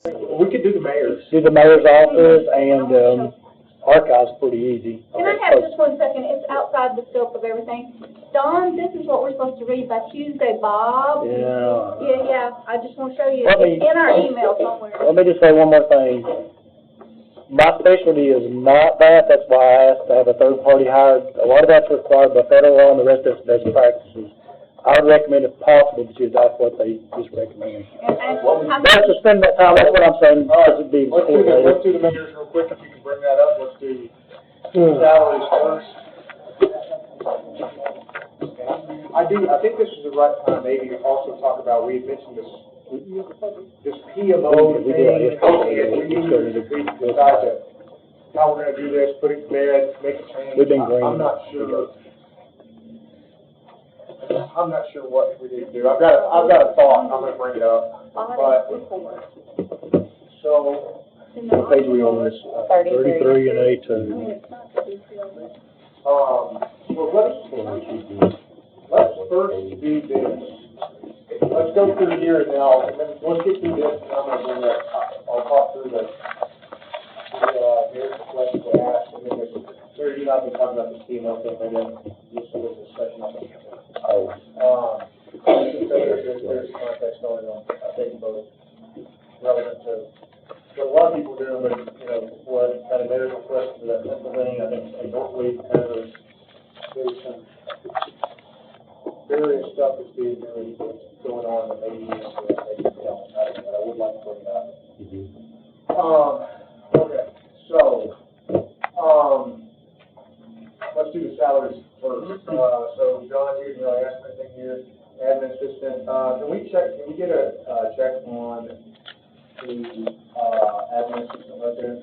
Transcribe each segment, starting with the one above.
We could do the mayor's. Do the mayor's office and, archive's pretty easy. Can I have just 1 second? It's outside the scope of everything. Don, this is what we're supposed to read by Tuesday, Bob. Yeah. Yeah, I just want to show you. Let me- It's in our email somewhere. Let me just say one more thing. My specialty is not that, that's why I asked to have a third party hired. A lot of that's required by federal law and the rest of it's best practices. I would recommend if possible that you adopt what they just recommend. And That's to spend that time, that's what I'm saying, because it'd be Let's do the mayor's real quick, if you can bring that up, let's do salaries first. I think this is the right time maybe to also talk about, we had mentioned this PMO We thing, did. and we need to decide how we're gonna do this, put it to bed, make a change. We've been green. I'm not sure what we need to do. I've got a thought, I'm gonna bring it up, but, so, What page are we on this? 33 and 82. well, let's first do this. Let's go through here and now, and then let's get through this, and I'm gonna bring up, I'll talk through the mayor's question to ask, and then there's, you know, I've been talking about the CMO thing, and then this was a discussion on it. There's context going on, I think, both relevant to what a lot of people do, but, you know, what kind of mayor's request for that simple thing, I think, hopefully, there's some various stuff that's being doing, going on that maybe, maybe don't, I would like to bring it up. Okay, so, let's do the salaries first. So, John, you didn't really ask anything here, admin assistant, can we get a check on the, admin assistant right there?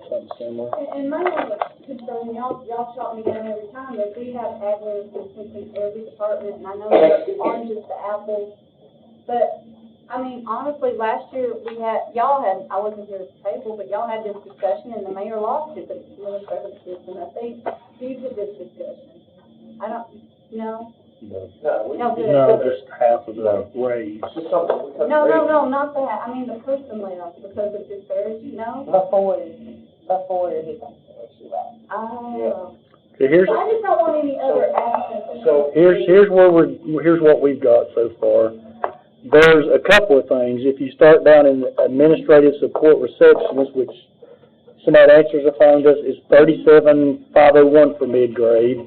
Something similar. And my only concern, y'all shot me down every time, but we have admin assistants in every department, and I know that oranges to apples. But, I mean, honestly, last year I wasn't here at the table, but y'all had this discussion, and the mayor lost it, the administrative assistant, I think, you did this discussion. I don't, no? No, good. No, there's half of the raise. No, not that, I mean, the person left because of disparity, no? Before he got Oh. Okay, here's, I just don't want any other absences. So, here's what we've got so far. There's a couple of things. If you start down in administrative support receptionist, which Senate Answers have found us, is $37,501 for mid-grade.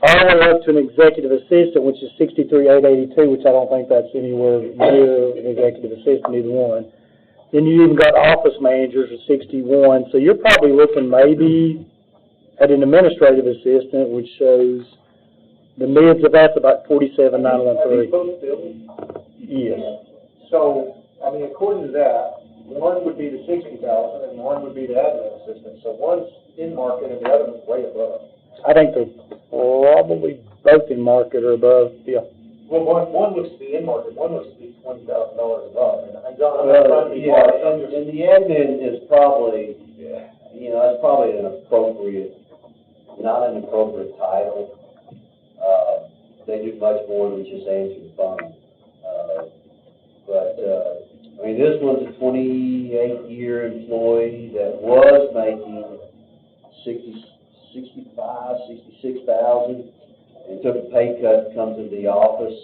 All the way up to an executive assistant, which is $63,882, which I don't think that's anywhere near an executive assistant, either one. Then you even got office managers at $61, so you're probably looking maybe at an administrative assistant, which shows the mids of that's about $47,913. Yes. So, I mean, according to that, one would be the $60,000 and one would be the admin assistant. So one's in market and the other one's way above. I think they're probably both in market or above, yeah. Well, one looks to be in market, one looks to be $20,000 above. And John, I'm Well, trying to be yeah, hard. and the admin is probably, you know, that's probably not an appropriate title. They do much more than just answer the phone. I mean, this one's a 28-year employee that was making $66,000 and took a pay cut to come to the office.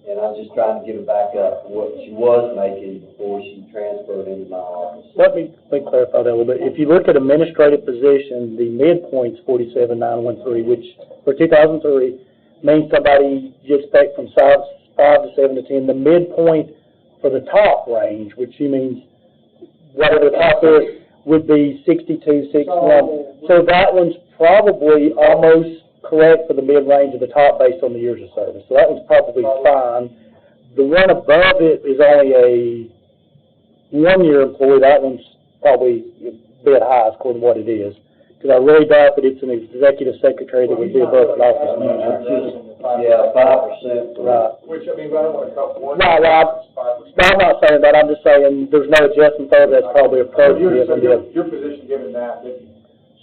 And I'm just trying to get it back up to what she was making before she transferred into my office. Let me clarify that a little bit. If you look at administrative position, the midpoint's $47,913, which for 2003 means somebody you expect from 5 to 7 to 10. The midpoint for the top range, which means whatever the top is, would be 62,611. So that one's probably almost correct for the mid-range of the top based on the years of service. So that one's probably fine. The one above it is only a one-year employee. That one's probably a bit high according to what it is. Because I really doubt that it's an executive secretary that would be above an office manager. Yeah, 5%. Right. Which, I mean, I don't want to cut one. No, 5%. No, I'm not saying that, I'm just saying there's no adjustment there that's probably appropriate. So your position given that,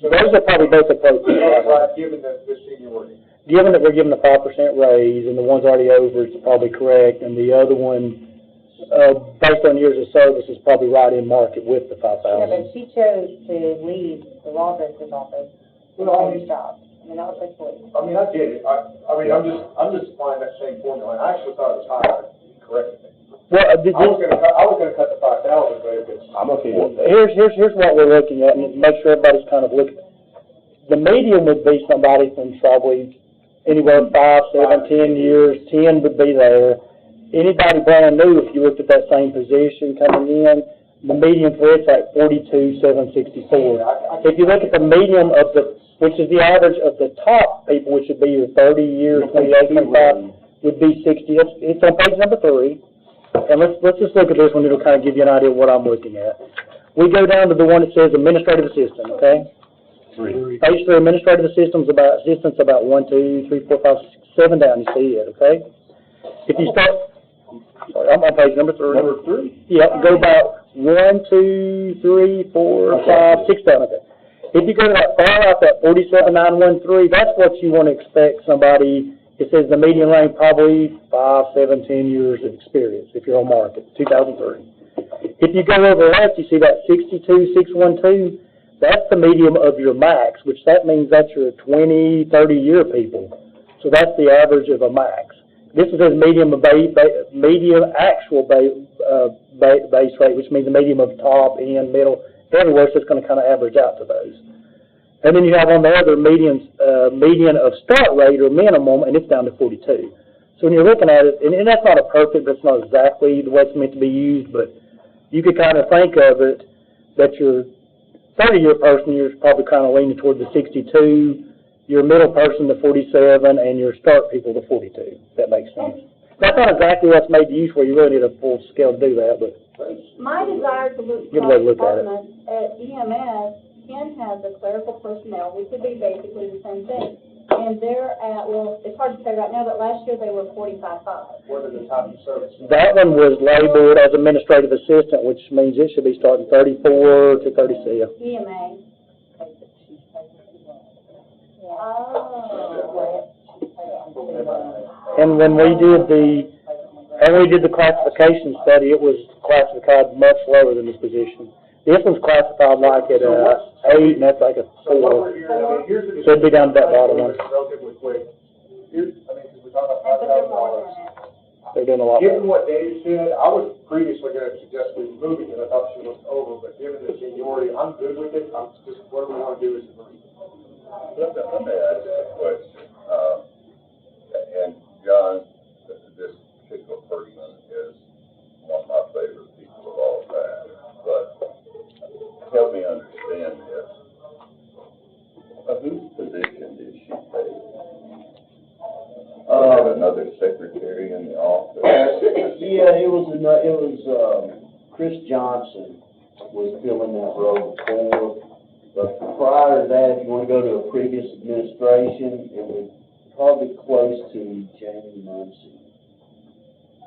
so. Those are probably both appropriate. Right, given the seniority. Given that we're giving a 5% raise, and the one's already over is probably correct, and the other one, based on years of service, is probably right in market with the 5,000. Yeah, but she chose to leave the law director's office to Well, change jobs. I mean, that was her choice. I mean, I get it. I mean, I'm just applying that same formula, and I actually thought it was higher. You corrected me. Well, I was gonna cut the 5,000, but if it's. I'm okay with that. here's what we're looking at, and make sure everybody's kind of looking. The median would be somebody from probably anywhere 5, 7, 10 years, 10 would be there. Anybody brand new, if you looked at that same position coming in, the median for it's like 42,764. If you look at the median of which is the average of the top people, which would be your 30 years, 28, 25, would be 60. It's on page number 3. And let's just look at this one, it'll kind of give you an idea of what I'm looking at. We go down to the one that says administrative assistant, okay? 3. Page 3, administrative assistants about 1, 2, 3, 4, 5, 6, 7 down, you see it, okay? If you start, sorry, I'm on page number 3. Number 3? Yeah, go about 1, 2, 3, 4, 5, 6 down, okay. If you go to that far out, that 47,913, that's what you want to expect somebody. It says the median range probably 5, 7, 10 years of experience if you're on market, 2003. If you go over left, you see that 62,612. That's the median of your max, which that means that's your 20, 30-year people. So that's the average of a max. This is a medium actual base rate, which means the medium of top, end, middle, everywhere. So it's going to kind of average out to those. And then you have on the other median of start rate or minimum, and it's down to 42. So when you're looking at it, and that's not a perfect, that's not exactly the way it's meant to be used, but you could kind of think of it that your 30-year person, you're probably kind of leaning toward the 62, your middle person the 47, and your start people the 42. If that makes sense. That's not exactly what's made to use where you really need a full scale to do that, but My desire to Good way to look at it. department at EMS can have the clerical personnel, which would be basically the same thing. And they're at, well, it's hard to say right now, but last year they were 45.5. What are the type of service? that one was labeled as administrative assistant, which means it should be starting 34 to 36. EMA. Oh. And when we did the classification study, it was classified much lower than this position. This one's classified like at 8, and that's like a So what 4. we're hearing, I mean, here's the. So it'd be down to that bottom one. Relatively quick. Here's, I mean, because we're talking But about they're more $5,000. than that. They're doing a lot Given more. what Dave said, I was previously gonna suggest we move it, because I thought she was over, but given the seniority, I'm good with it. I'm just, what we wanna do is agree. Let me ask you a question. And John, this particular person is one of my favorite people of all time, but help me understand this. Whose position did she take? Another secretary in the office? Yeah, it was Chris Johnson was filling that role before. But prior to that, if you want to go to a previous administration, it was probably close to Jamie Muncie.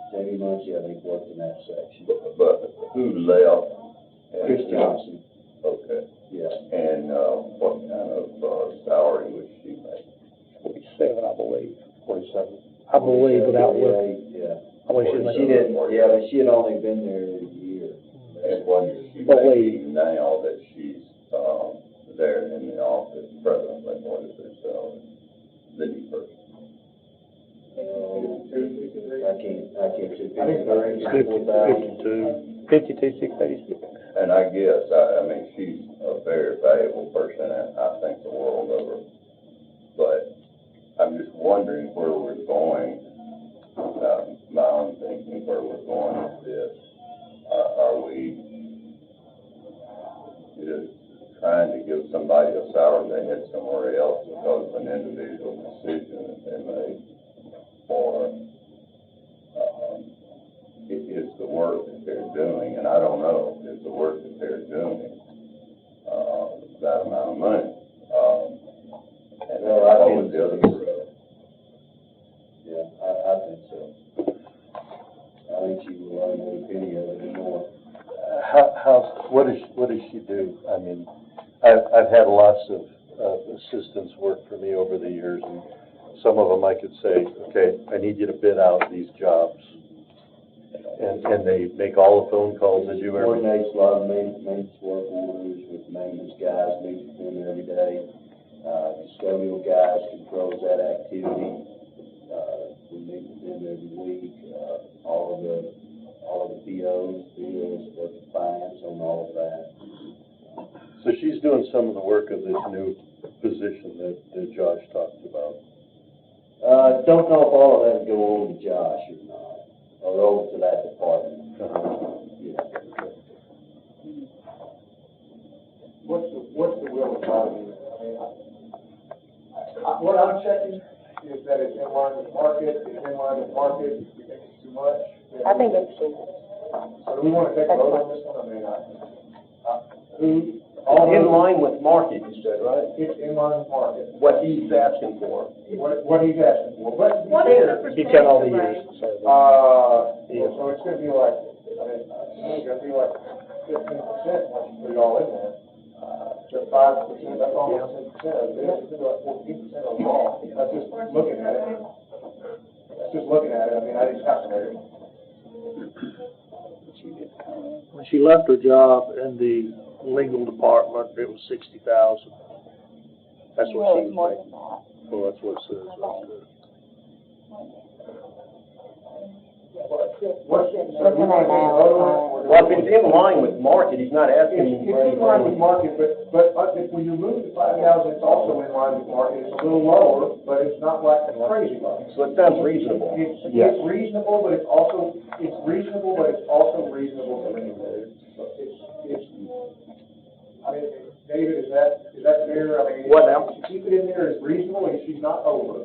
Jamie Muncie, I think, worked in that section. But who left? Chris Johnson. Okay. Yeah. And, what kind of, salary was she making? 47, I believe. 47. I believe without looking. Yeah. I believe she's She making. didn't, yeah, but she had only been there a year. And what is she Believe. making now that she's, there in the office presently? What is her salary? City person? I can't see. I think it's 52. 52,686. And I guess, I mean, she's a very valuable person, and I think the world of her. But I'm just wondering where we're going, my own thinking, where we're going with this. Are we just trying to give somebody a salary they had somewhere else because of an individual decision that they made? Or, is the work that they're doing, and I don't know, is the work that they're doing, that amount of money? And Well, I what think- was the other group? Yeah, I think so. I think she will run I've had lots of assistants work for me over the years, and some of them I could say, okay, I need you to bid out these jobs. And they make all the phone calls, they do everything. Coordinates a lot of maintenance work orders with maintenance guys, meets with them every day. Custodial guys controls that activity. We meet with them every week. All of the POs, work with finance on all of that. So she's doing some of the work of this new position that Josh talked about. Don't know if all of that will go on to Josh or not, or over to that department. Yeah. What's the will of God? I mean, what I'm checking is that it's in line with market, it's in line with market, we think it's too much. I think it's too. So do we want to take a vote on this one? I mean, In line with market, you said, right? It's in line with market, What he's asking for. what he's asking for, but What is the You count all the percentage years, rate? so. so it's gonna be like, I mean, it's gonna be like 15% once you put it all in there. Just 5%, that's almost 10% of it, it's gonna be like 14% overall. That's just looking at it. I mean, I didn't calculate it. When she left her job in the legal department, it was 60,000. That's what she was More making. than that. Well, that's what it says. That's good. Looking at now, Well, if it's in line with market, he's not asking. It's in line with market, but if we remove the 5,000, it's also in line with market. It's a little lower, but it's not like crazy low. So it sounds reasonable. It's reasonable, but it's also reasonable for anybody. I mean, David, is that fair? I mean, What now? to keep it in there is reasonable, and she's not over.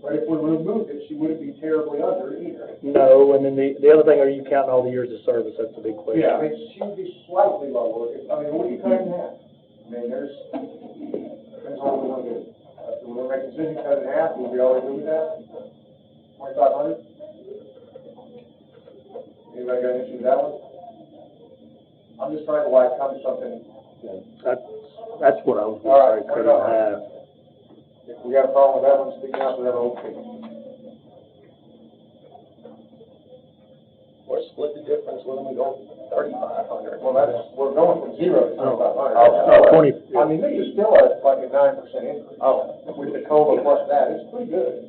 But if we removed it, she wouldn't be terribly under either. No, and then the other thing, are you counting all the years of service? That's the big question. Yeah, I mean, she would be slightly lower. I mean, what do you cut in half? I mean, depends on what we want to do. If we want to make a decision, cut it in half, will we all agree with that? 2,500? Anybody got an issue with that one? I'm just trying to come to something. That's what I was All right, going to say, cut it in half. If we got a problem with that one, speak out to that old thing. Or split the difference, let them go 3,500. Well, we're going from 0 to 2,500. Oh, 20. I mean, this is still like a 9% increase. With the COLA plus that, it's pretty good.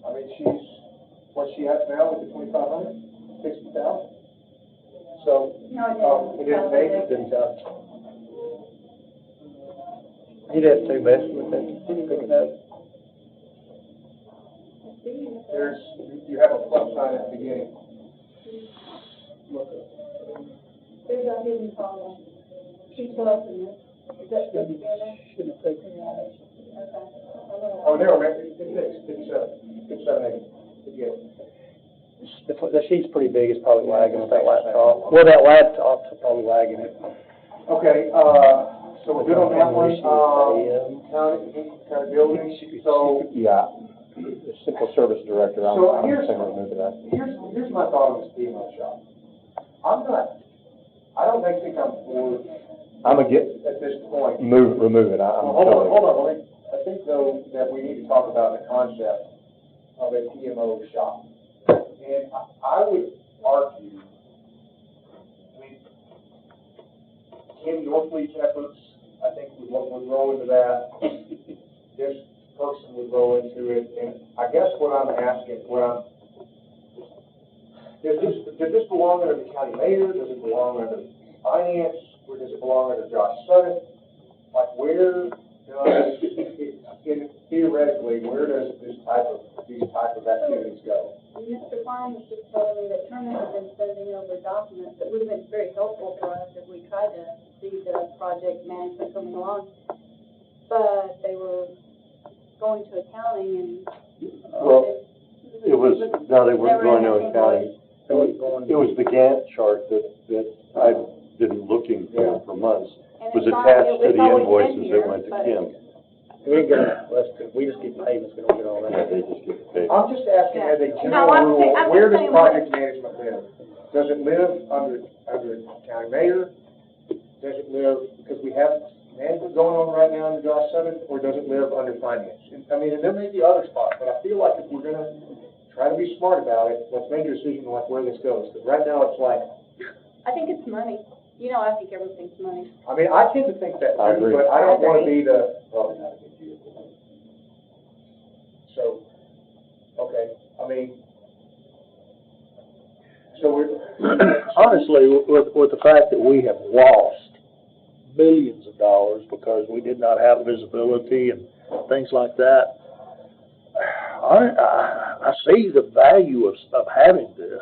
I mean, what she has now with the 2,500, 60,000. So, No, it didn't make it. Didn't count. You'd have two best with it. Pick it up. You have a plus sign at the beginning. There's a hidden column. She's open it. Is that put together? Shouldn't have taken it. Okay. Oh, there, it's 5780. The sheet's pretty big, it's probably lagging with that laptop. Well, that laptop's probably lagging it. Okay, so we're good on that one, county building, so. Yeah, the simple service director, I'm saying remove that. Here's my thought on this email shop. I don't think I'm for, I'm gonna get, at this point. remove it, Well, hold on, I think though that we need to talk about the concept of a PMO shop. And I would argue, I mean, in your fleet efforts, I think would roll into that. This person would roll into it, and I guess what I'm asking, does this belong under the county mayor? Does it belong under finance? Or does it belong under Josh Sutton? Like where does, theoretically, where does these type of activities go? Mr. Klein was just telling me that Turner had been sending over documents that would have been very helpful for us if we tried to see the project management coming along. But they were going to accounting and. Well, they weren't going to accounting. It was the Gantt chart that I've been looking for months. And Was it's not- attached to it's the always been invoices here, that went to but- Kim. We ain't getting, we just get payments, we don't get all Yeah, that. they just get paid. I'm just asking as a No, general I'm rule, just where does saying project management live? Does it live under county mayor? Does it live, because we have management going on right now in Josh 7, or does it live under finance? And, I mean, and there may be other spots, but I feel like if we're gonna try to be smart about it, let's make a decision on like where this goes, because right now it's like, I think it's money. You know, I think everything's money. I mean, I tend to think that I too, agree. but I don't wanna be the, probably not a good deal. So, okay, I mean, so we're. Honestly, with the fact that we have lost millions of dollars because we did not have visibility and things like that, I see the value of having this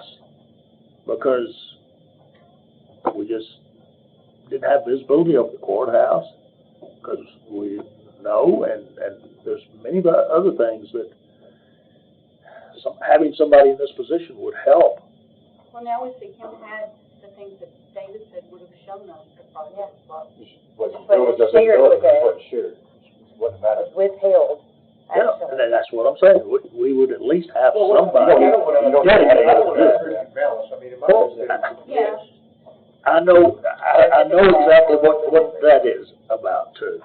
because we just didn't have visibility over the courthouse because we know, and there's many other things that having somebody in this position would help. Well, now we see him had the things that David said would have shown us the project. But it's shared with us. Shared, wouldn't matter. It's withheld, Yeah, actually. and that's what I'm saying. We would at least have somebody. I don't wanna, You don't yeah, have to I don't wanna have restrict balance, I mean, in my Well, opinion, Yeah. I know exactly what that is about too.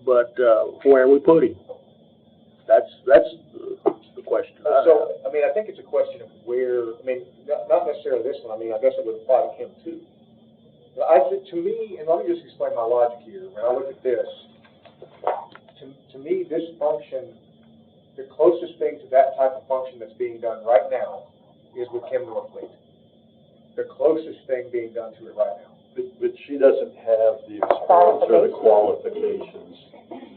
But, where are we putting? That's the question. So, I mean, I think it's a question of where, I mean, not necessarily this one, I mean, I guess it would apply to Cam too. But I think, to me, and let me just explain my logic here, when I look at this, to me, this function, the closest thing to that type of function that's being done right now is with Cam Norfleet. The closest thing being done to it right now. But she doesn't have the experience or the qualifications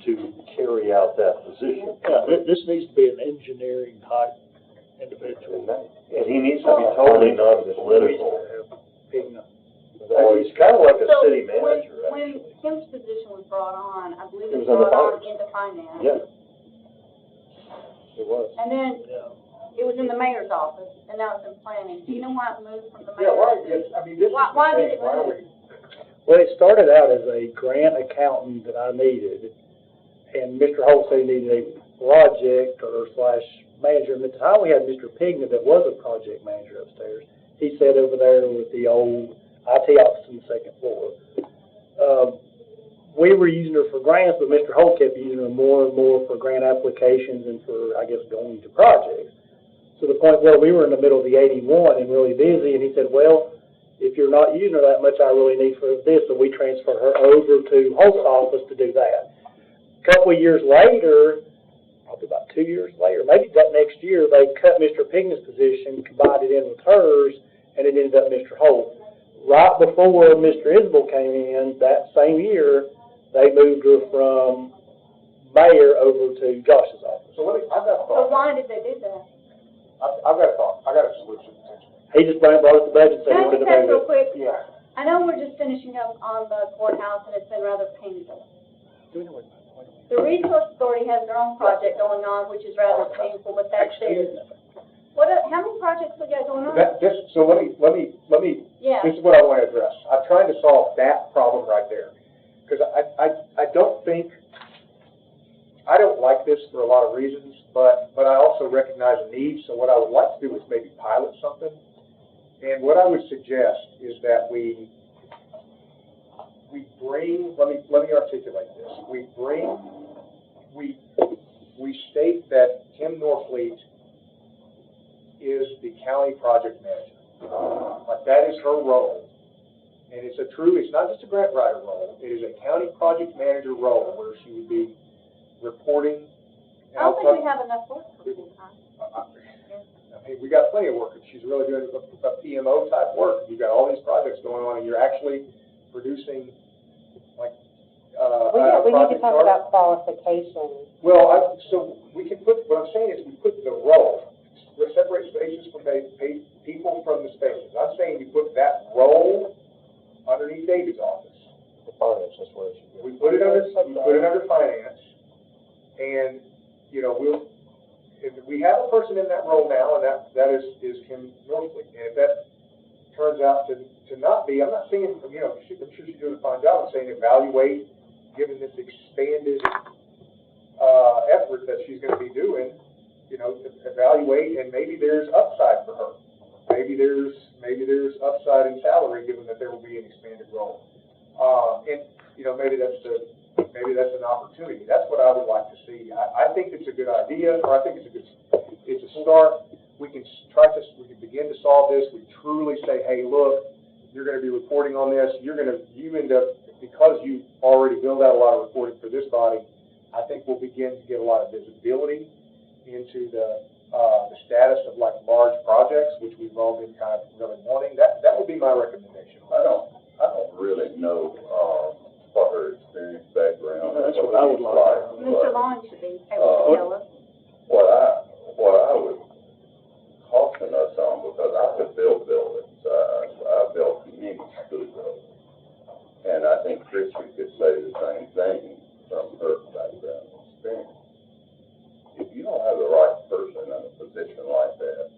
to carry out that position. Yeah, this needs to be an engineering type individual. And he needs to be totally non-political. Or He's kind of like a So, city manager, when actually. Kim's position was brought on, I believe It it was was under brought on finance. into finance. Yeah. It was. And then Yeah. it was in the mayor's office, and now it's in planning. Do you know why it moved from the Yeah, why, mayor's? yes, I mean, this is the Why did thing, it why are move? we? Well, it started out as a grant accountant that I needed, and Mr. Holt said he needed a project or slash manager. And at the time, we had Mr. Pigna that was a project manager upstairs. He sat over there with the old IT office on the second floor. We were using her for grants, but Mr. Holt kept using her more and more for grant applications and for, I guess, going to projects. To the point where we were in the middle of the 81 and really busy, and he said, well, if you're not using her that much, I really need for this, so we transferred her over to Holt's office to do that. A couple of years later, probably about 2 years later, maybe that next year, they cut Mr. Pigna's position, combined it in with hers, and it ended up Mr. Holt. Right before Mr. Isbell came in, that same year, they moved her from mayor over to Josh's office. So let me, I've got a So thought. why did they do that? I've got a thought, I got a solution. He just brought us the budget, so he Can I wanted just to ask move real it. quick? Yeah. I know we're just finishing up on the courthouse, and it's been rather painful. The Resource Authority has their own project going on, which is rather painful, but that's theirs. How many projects we got going on? So let me, Yeah. this is what I want to address. I'm trying to solve that problem right there. Because I don't think, I don't like this for a lot of reasons, but I also recognize a need, so what I would like to do is maybe pilot something. And what I would suggest is that we bring, let me articulate this. We state that Kim Norfleet is the county project manager. Like, that is her role. And it's not just a grant writer role, it is a county project manager role where she would be reporting. I don't think we have enough work for this time. I mean, we got plenty of work, if she's really doing a PMO type work, you've got all these projects going on, and you're actually producing, like, We need to project talk chart. about qualifications. Well, so we can put, what I'm saying is we put the role, separate spaces from people from the spaces. I'm saying you put that role underneath David's office. The finance, that's where it should be. We put it under finance, and, you know, we have a person in that role now, and that is Kim Norfleet. And if that turns out to not be, I'm not saying, you know, I'm sure she's doing a fine job. I'm saying evaluate, given this expanded effort that she's going to be doing, you know, evaluate, and maybe there's upside for her. Maybe there's upside in salary, given that there will be an expanded role. And, you know, maybe that's the maybe that's an opportunity. That's what I would like to see. I think it's a good idea, or I think it's a start. We can begin to solve this. We truly say, hey, look, you're gonna be reporting on this. You end up, because you already build out a lot of reporting for this body, I think we'll begin to get a lot of visibility into the status of like large projects, which we've all been kind of really wanting. That would be my recommendation. I don't really know, what her experience background. That's what I would like. Mr. Long should be able to tell us. What I would caution us on, because I have built buildings, I built many school buildings. And I think Christie could say the same thing from her background and experience. If you don't have the right person in a position like that,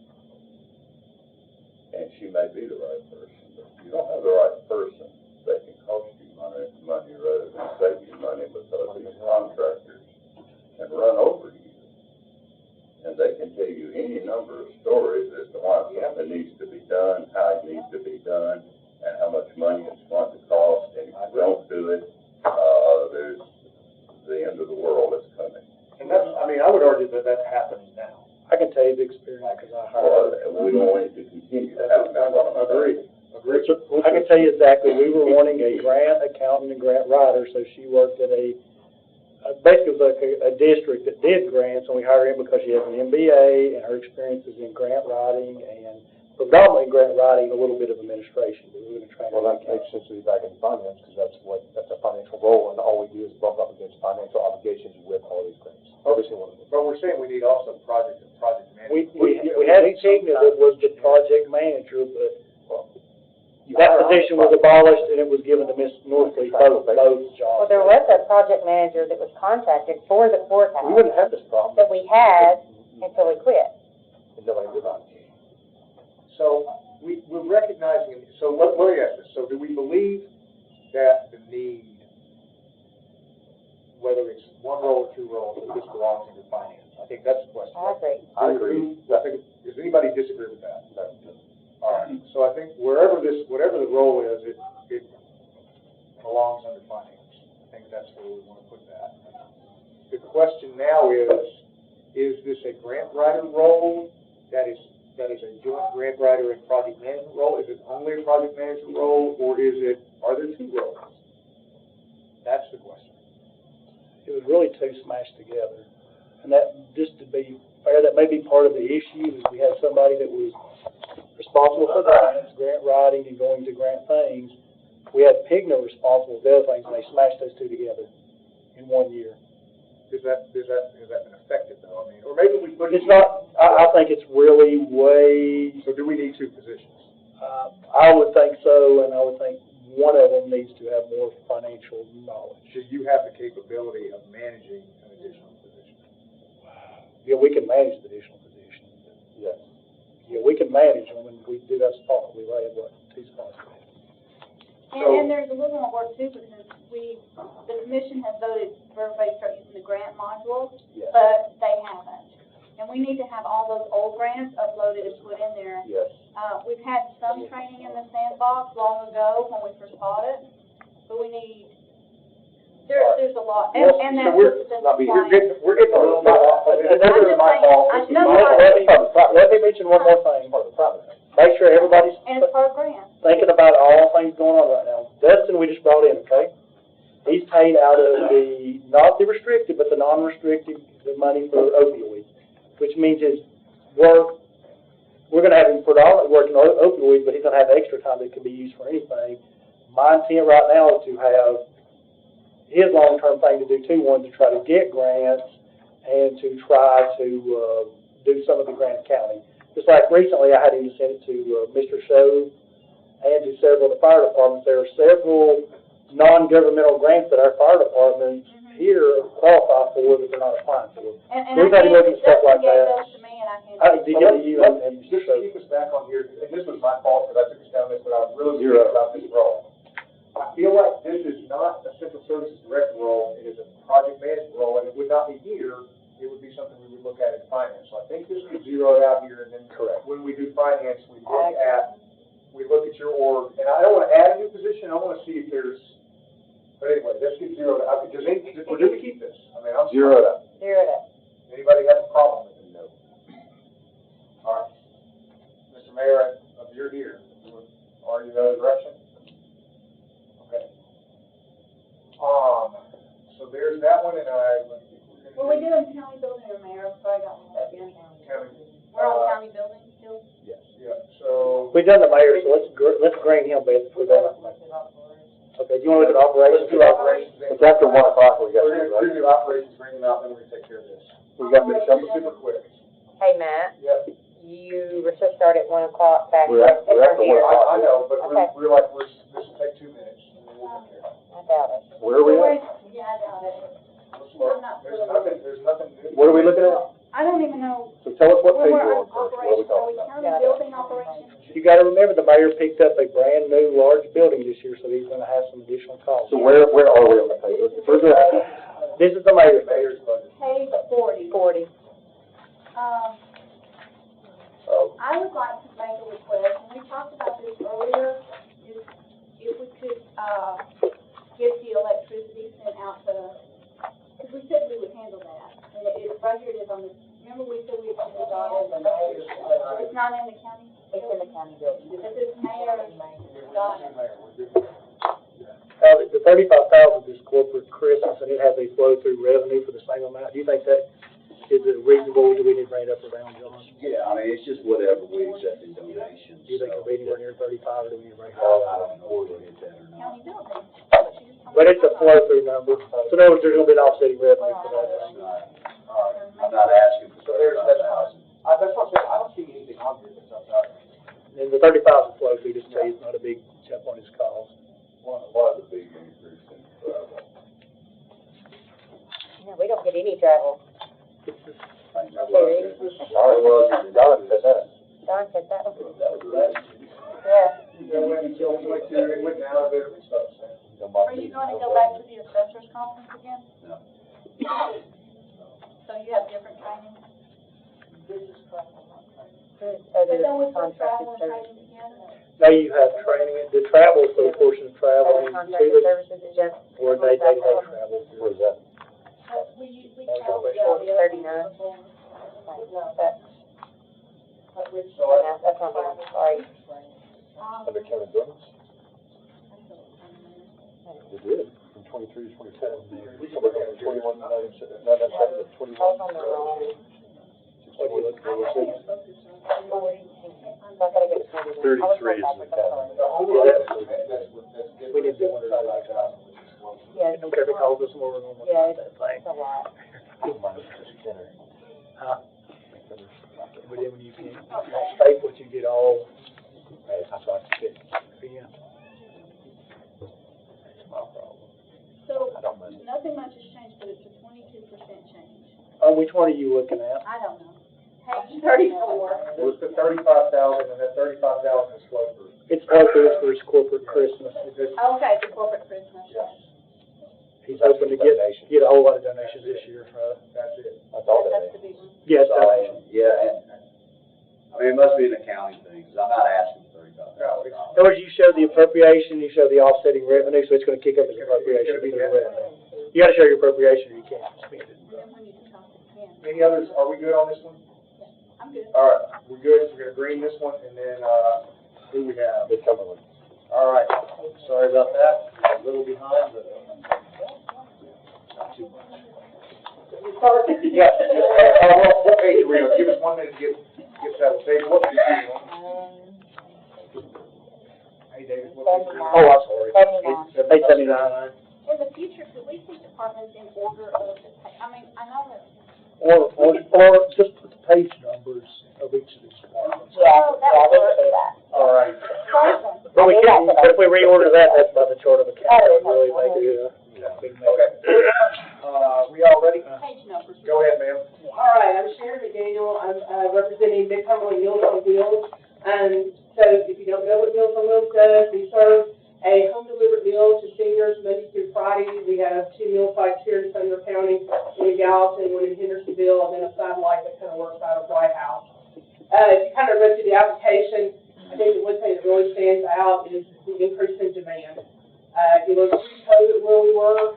and she may be the right person, but if you don't have the right person, they can cost you money rather than save you money, because these contractors can run over you. And they can tell you any number of stories as to why something needs to be done, how it needs to be done, and how much money it's going to cost. And if you don't do it, there's the end of the world is coming. And I would argue that that's happening now. I can tell you the experience, because I hired. Well, we don't want it to continue to happen. Agreed. I can tell you exactly, we were wanting a grant accountant and grant writer, so she worked at basically it was like a district that did grants, and we hired her in because she has an MBA, and her experience is in grant writing, and predominantly grant writing, a little bit of administration. We were going to train her. Well, that makes sense to be back in finance, because that's a financial role, and all we do is bump up against financial obligations with all these grants. Every single one of them. But we're saying we need also project management. We had Tigna that was the project manager, but that position was abolished and it was given to Ms. Northly, both Well, jobs. there was a project manager that was contracted for the courthouse We wouldn't have this problem that we had until we quit. if nobody did that. So we're recognizing, so let me ask this. So do we believe that the need, whether it's one role or two roles, that this belongs in finance? I think that's the question. I agree. I agree. Does anybody disagree with that? No. All right, so I think whatever the role is, it belongs under finance. I think that's where we want to put that. The question now is this a grant writer role that is a joint grant writer and project management role? Is it only a project management role, or are there two roles? That's the question. It was really two smashed together. And that, just to be fair, that may be part of the issue, is we had somebody that was responsible for grants, grant writing, and going to grant things. We had Pigna responsible for the other things, and they smashed those two together in 1 year. Has that been effective though? I mean, or maybe we put. It's not, I think it's really way. So do we need two positions? I would think so, and I would think one of them needs to have more financial knowledge. Should you have the capability of managing an additional position? Yeah, we can manage the additional position. Yes. Yeah, we can manage them, and we do that spot. We had, two spots. And there's a little more work too, because the commission has voted for everybody to start using the grant modules, Yes. but they haven't. And we need to have all those old grants uploaded and put in there. Yes. We've had some training in the sandbox long ago when we first bought it, but we need, there's a lot, and that's the compliance. We're getting a little bit off. It's never my fault. I know that. Let me mention one more thing. Part of the problem. Make sure everybody's And it's per grant. thinking about all things going on right now. Dustin, we just brought in, okay? He's paid out of not the restricted, but the non-restricted, the money for opioids, which means his work, we're gonna have him predominantly working on opioids, but he's gonna have extra time that can be used for anything. My intent right now is to have his long-term thing to do too, one, to try to get grants and to try to, do some of the grant accounting. Just like recently, I had him send it to Mr. Shove and to several of the fire departments. There are several non-governmental grants that our fire departments here qualify for that they're not applying for. And We've I had to look at stuff Justin like gave that. those to me, and I I handed did it. give it to you and Just Mr. to keep us back on here, and this was my fault, because I took us down this, but I was really serious about this role. I feel like this is not a central services director role, it is a project management role, and it would not be here, it would be something we would look at in finance. So I think this could zero it out here, and then when we do finance, we look at your org, and I don't want to add a new position, I want to see if there's, but anyway, let's get zeroed out. Does we're good to keep this. I mean, I'm. Zero it out. Zero it up. Anybody have a problem with it? No. All right. Mr. Mayor, you're here. Are you in the other direction? Okay. So there's that one, and Were we doing county building or mayor? Sorry, I got that again. County. We're on county building still? Yes. Yeah, so. We've done the mayor, so let's green him, Beth, for that. Okay, do you wanna look at operations? Let's do operations. It's after 1 o'clock, we got We're to, gonna right? do operations, bring them out, then we're gonna take care of this. We got this super quick. Hey, Matt, Yep. you were supposed to start at 1 o'clock back. We're at the here. 1 o'clock. I know, but Okay. we're like, this will take 2 minutes. And then we'll get there. I doubt it. Where are we at? Yeah, I doubt it. There's nothing new. What are we looking at? I don't even know. So tell us what When page we're you're on on first, what are we operations, are talking we about? county building operations? You gotta remember, the mayor picked up a brand new large building this year, so he's gonna have some additional costs. So where are we on the page? Where's that? This is the mayor's Mayor's budget. Page 40. 40. Oh, I would like to make a request, and we talked about this earlier, is if we could, get the electricity sent out to, because we said we would handle that. And it's right here, it is on this, remember we said we would handle that? It's not in the county? It's in the county building. It says mayor, got it. The 35,000 is corporate Christmas, and it has a flow-through revenue for the same amount. Do you think that is it reasonable, or do we need to bring it up or down, John? Yeah, I mean, it's just whatever we accept in donations. Do you think it'll be anywhere near 35, or do we need to bring it I up? don't know if we'll hit that or not. County building. But it's a flow-through number, so in other words, there's gonna be an offsetting revenue for that. I'm not asking for So there's that. 35,000. That's what I'm saying, I don't see anything on here that's outside. And the 35 is flow-through, just to tell you, it's not a big jump on his cost. One of the big increases in travel. No, we don't get any travel. All right, well, Don said that. Don said that one. that was last year. Yeah. It went down a bit and stuff, so. Are you going to go back to the assessors conference again? No. So you have different training? Other But then we put contracted travel and services. training together? Now you have training, the travel is for a portion of travel, Other and contracted two services is just. or day-to-day travel. Where's that? We Oh, travel. 39. That's, that's not bad, sorry. Under county buildings? We did, from 23 to 27. We come back from 21 to 97 to 21. I was on the wrong. What do you look for? I gotta get 20. 33 is the county. We need to do one of those. Yeah, Don't care if it calls us more, we're gonna. yeah, it's Thing. a lot. Huh? We did when you can, state what you get all, That's what I said. yeah. That's my problem. So, I don't mind. nothing much has changed, but it's a 22% change. Which one are you looking at? I don't know. Page 34. It was the 35,000, and that 35,000 is flow through. It's flow-through for his corporate Christmas. Okay, the corporate Christmas. He's hoping to get a whole lot of donations this year, That's it. That's all That's that the is. big one. Yes, So, yeah, and, I mean, it must be an accounting thing, because I'm not asking for $35,000. in other words, you show the appropriation, you show the offsetting revenue, so it's gonna kick up his appropriation, either way. You gotta show your appropriation, or you can't spend it. And then when you talk to Ken. Any others, are we good on this one? I'm good. All right, we're good, we're gonna green this one, and then, who we have? Good Cumberland. All right, sorry about that, a little behind, but. Not too much. Yeah, what page are we on? Give us 1 minute to get that page, what page are you on? Hey, David, what page are you on? Oh, I'm sorry. 79. 879. In the future, could we see departments in order of, I mean, I know that. Or just put the page numbers of each of these departments. Oh, that would work. do that. All right. Carson. But we can, if we reorder that, that's by the chart of accounts, it really make it, big mess. Okay. We all ready? Page numbers. Go ahead, ma'am. All right, I'm Sharon McDaniel. I'm representing Big Cumberland Meals on Wheels. So if you don't know what Meals on Wheels does, we serve a home delivered meal to seniors Monday through Friday. We have 2 meal sites here in Sumner County, one in Gallatin, one in Hendersonville, and then a satellite that kind of works out of White House. If you kind of read through the application, I think the one thing that really stands out is the increase in demand. If you look pre-COVID where we were,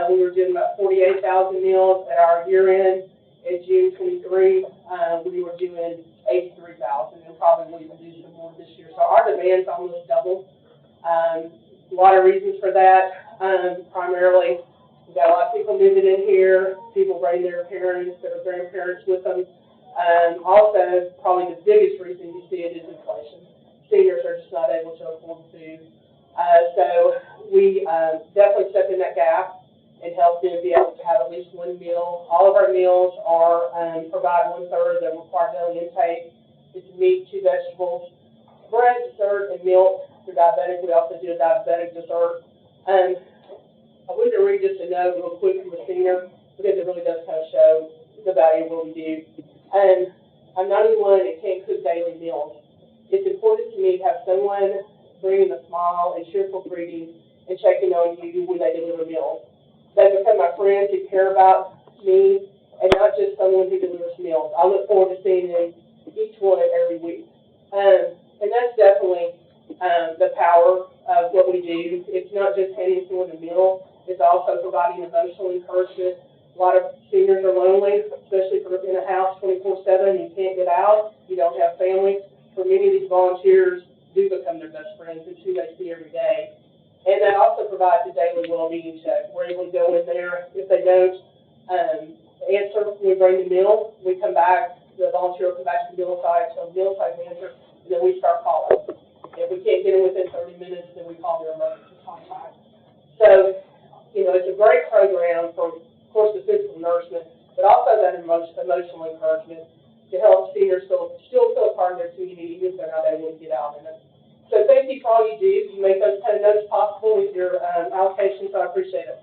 we were doing about 48,000 meals. At our year end, in June 23, we were doing 83,000, and probably will even do some more this year. So our demand's almost doubled. A lot of reasons for that. Primarily, we've got a lot of people moving in here, people bringing their parents, their grandparents with them. Also, probably the biggest reason you see it is inflation. Seniors are just not able to afford food. So we definitely stepped in that gap and helped them be able to have at least one meal. All of our meals are provide 1/3 of the required daily intake. It's meat, 2 vegetables, bread, dessert, and milk. For diabetic, we also do a diabetic dessert. I wanted to read just a note real quick from a senior because it really does kind of show the value of what we do. I'm 91 and can't cook daily meals. It's important to me to have someone bringing a smile and cheerful greetings and checking on you when they deliver meals. They become my friends who care about me and not just someone who delivers meals. I look forward to seeing them each one every week. And that's definitely the power of what we do. It's not just handing someone a meal, it's also providing emotional encouragement. A lot of seniors are lonely, especially if you're in a house 24/7 and you can't get out, you don't have family. For many of these volunteers do become their best friends. It's who they see every day. And that also provides a daily well-being check. We're able to go in there. If they don't answer when we bring the meal, we come back, the volunteer will come back to the meal site, so the meal site manager, and then we start calling. If we can't get them within 30 minutes, then we call their emergency contact. So, you know, it's a great program for, of course, the physical nourishment, but also that emotional encouragement to help seniors still feel part of their community, even if they're not able to get out in it. So thank you for all you do. You make those kind of notes possible with your allocation, so I appreciate it.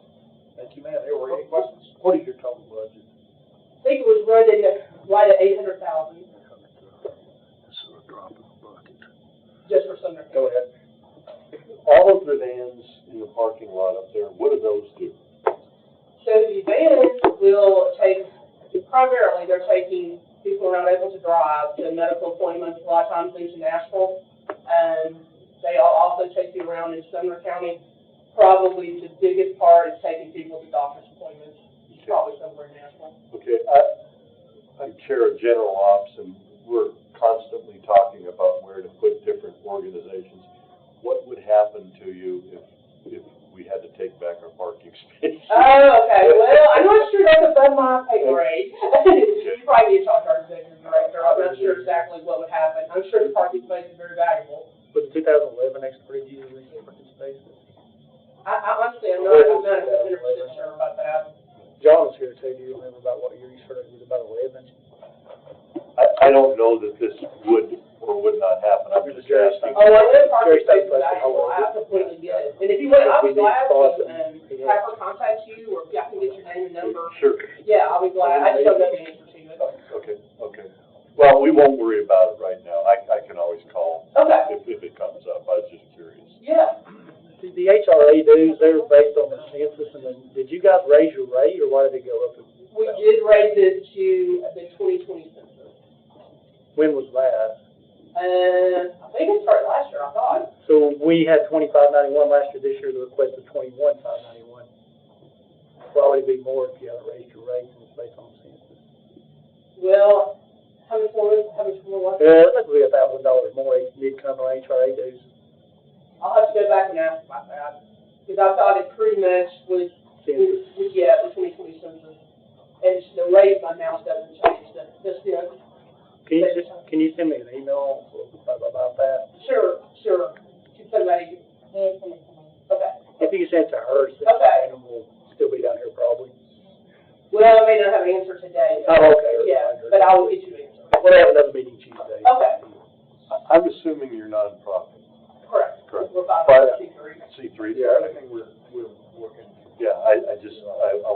Thank you, ma'am. There were any questions? What is your total budget? I think it was running right at 800,000. This is a drop in the bucket. Just for Sumner County. Go ahead. All of the vans in the parking lot up there, what do those do? So the vans will take, primarily they're taking people who are not able to drive to medical appointments, a lot of times into Nashville. They also take you around in Sumner County. Probably the biggest part is taking people to doctor's appointments, probably somewhere in Nashville. Okay, I'm chair of general ops, and we're constantly talking about where to put different organizations. What would happen to you if we had to take back our parking space? Oh, okay. Well, I'm not sure that's above my pay grade. You probably need to talk to our executive director. I'm not sure exactly what would happen. I'm sure the parking space is very valuable. Was the 2011 extra user parking spaces? Honestly, I'm not 100% sure about that. John was here too. Do you remember about what year you started? It was about 11. I don't know that this would or would not happen. I'm just asking. Oh, I know parking space is valuable. I completely get it. And if you want, I'll be glad to have her contact you, or if I can get your name and number. Sure. Yeah, I'll be glad. I just don't know the answer to it. Okay. Well, we won't worry about it right now. I can always call. Okay. If it comes up. I was just curious. Yeah. The HRA dues, they were based on the census, and then, did you guys raise your rate, or why did it go up? We did raise it to the 2020 census. When was that? I think it started last year, I thought. So we had 2591 last year. This year the request is 21591. Why would it be more if you haven't raised your rates and it's based on the census? Well, how much more was it? It would be $1,000 more mid-cover HRA dues. I'll have to go back and ask about that, because I thought it pretty much was, the 2020 census. And the rate amount doesn't change, just, you know. Can you send me an email about that? Sure. Can somebody? Yes, send it to me. Okay. If you can send it to her, Okay. We'll still be down here probably. Well, I may not have an answer today. Oh, okay. Yeah, but I will get you an answer. We'll have another meeting Tuesday. Okay. I'm assuming you're nonprofit. Correct. Correct. We're fine But- with C3. C3? Yeah, everything we're working. Yeah, I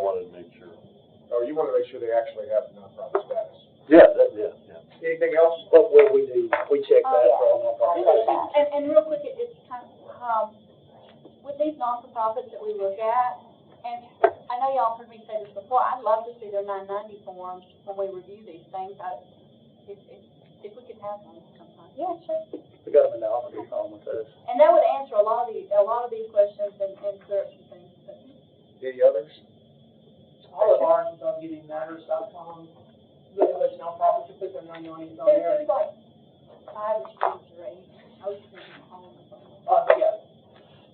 wanted to make sure. Oh, you want to make sure they actually have nonprofit status. Yeah. Anything else? What we do, we check that for all nonprofits. And real quick, it's kind of, with these non-for-profits that we look at, and I know y'all heard me say this before, I'd love to see their 990 forms when we review these things. If we could have them sometime. Yeah, sure. We got them in the office, we call them with us. And that would answer a lot of these questions and clear up some things. Any others? All of ours is on givingmatters.com. Really much nonprofits to put their money on it on This there. is like 5 or 6 or 8. I was thinking home or something. Yeah.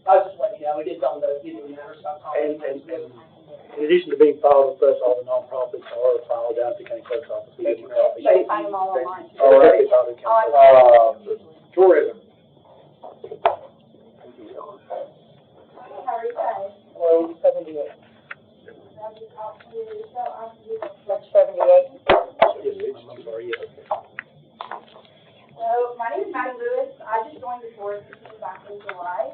I was just letting you know, it is on the givingmatters.com. And in addition to being filed with us, all the nonprofits are filed down at the county clerk's office. We give them a copy. You can find them all online. All right. They filed at the county clerk's office. Tourism. How are you guys? Hello, 78. I'm just out here, so I'm just. That's 78. I'm sorry, yeah. So, my name is Maddie Lewis. I just joined the board back in July.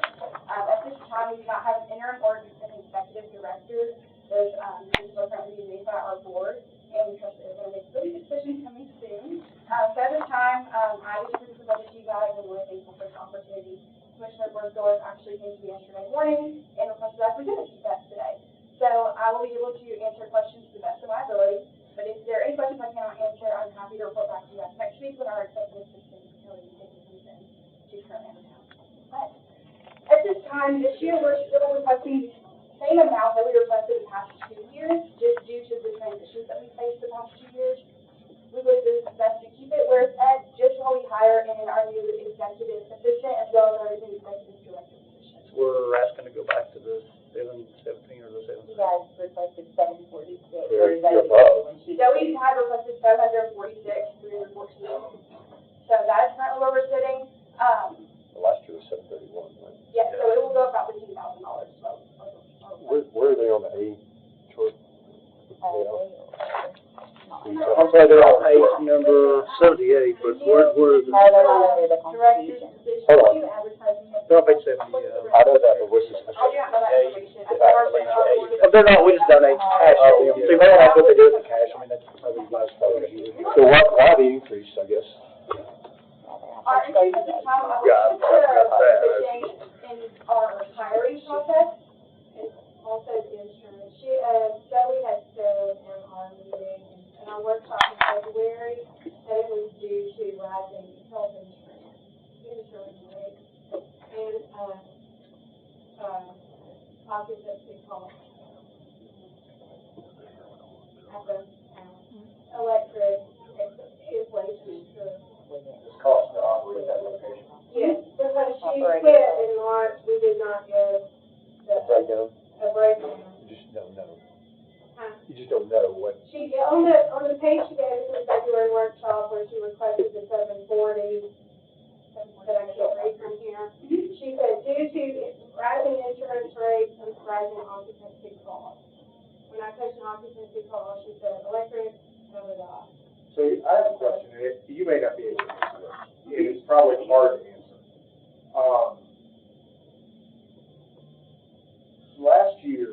At this time, we do not have an interim or an executive director. Those decisions are currently being made by our board, and we trust that they're going to make really good decisions coming soon. So at this time, I just wanted to present to you guys, and we're thankful for this opportunity. Commissioner Burgdorf actually came to me yesterday morning and requested I present it to you guys today. So I will be able to answer questions to the best of my ability. But if there are any questions I cannot answer, I'm happy to report back to you guys next week when our executive assistant, Kelly, comes in. She's currently out of town. But at this time, this year, we're still requesting the same amount that we requested the past 2 years, just due to the transitions that we faced the past 2 years. We believe it is best to keep it where it's at, just while we hire in our new executive assistant as well as our new executive director position. We're asking to go back to the 717 or the 7. You guys requested 746. You're above. Zoe had requested 746, 314. So that is currently where we're sitting. Last year was 731, right? Yeah, so it will go about $15,000. So, Where are they on the A chart? I'm sorry, they're on page number 78, but where is it? No, they're not under the director's Constitution. position, Hold on. advertising. They're on page 70. I know that, but what's this? I'll get that information. I think our They're not, we just donate cash to them. See, they don't have what they do with the cash. I mean, that's probably my story. So why the increase, I guess? Our increase at this time, Yeah, position in our hiring process, and also the insurance. Zoe had said in our meeting, in our workshop in February, that it was due to rising health insurance rates, and, occupancy costs. At the, electric, inflation, It's cost to operate that location. yes, because she quit in March, we did not give Breakdown, a breakdown. you just don't know. Huh? You just don't know what. She, on the page she gave us in the February workshop where she requested the 740, that I can't read from here. She said due to rising insurance rates and rising occupancy costs. When I questioned occupancy costs, she said electric, blah. So I have a question, and you may not be able to answer this, and it's probably hard to answer. Last year,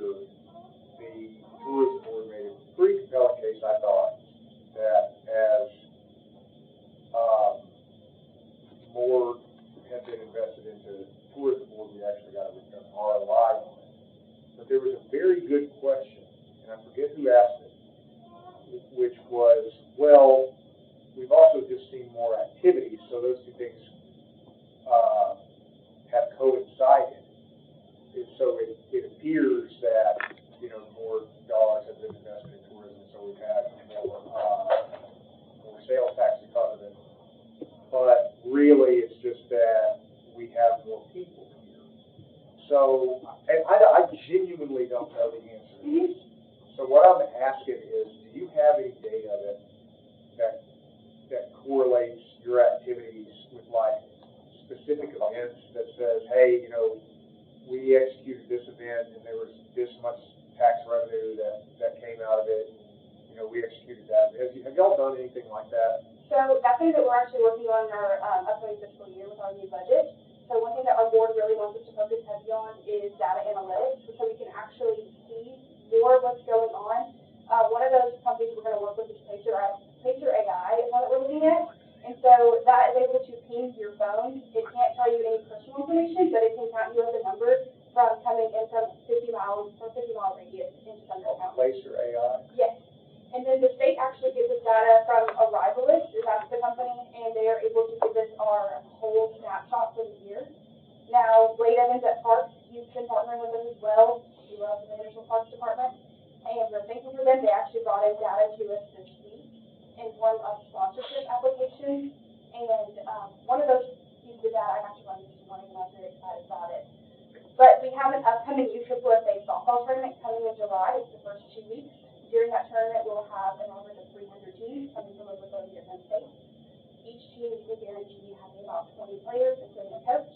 the tourism board made a pretty compelling case, I thought, that as, more had been invested into tourism board, we actually got a return ROI on it. But there was a very good question, and I forget who asked it, which was, well, we've also just seen more activity, so those two things have coincided. And so it appears that, more dollars have been invested in tourism, so we've had more sales tax because of it. But really, it's just that we have more people here. So, and I genuinely don't know the answer to this. So what I'm asking is, do you have any data that correlates your activities with like specific events that says, hey, we executed this event and there was this much tax revenue that came out of it. We executed that. Have y'all done anything like that? So that's something that we're actually working on in our upcoming fiscal year with our new budget. So one thing that our board really wants us to focus heavy on is data analytics, so we can actually see more of what's going on. One of those companies we're going to work with is Pacer AI is one that we're looking at. And so that is able to ping your phone. It can't tell you any personal information, but it can count you as a number from coming in from 50 mile radius into Sumner County. Pacer AI? Yes. And then the state actually gives us data from Arrivalist, that's the company, and they are able to give us our whole snapshot for the year. Now, Wade Evans at Parks, he's been partnering with us as well. us in the National Parks Department. And we're thankful for them. They actually brought in data to us this week in form of sponsorship applications. And one of those pieces of data I got to run this morning, and I was very excited about it. But we have an upcoming USSSA softball tournament coming in July. It's the first 2 weeks. During that tournament, we'll have an average of 300 teams coming from over 30 different states. Each team is guaranteed having about 20 players, including a coach.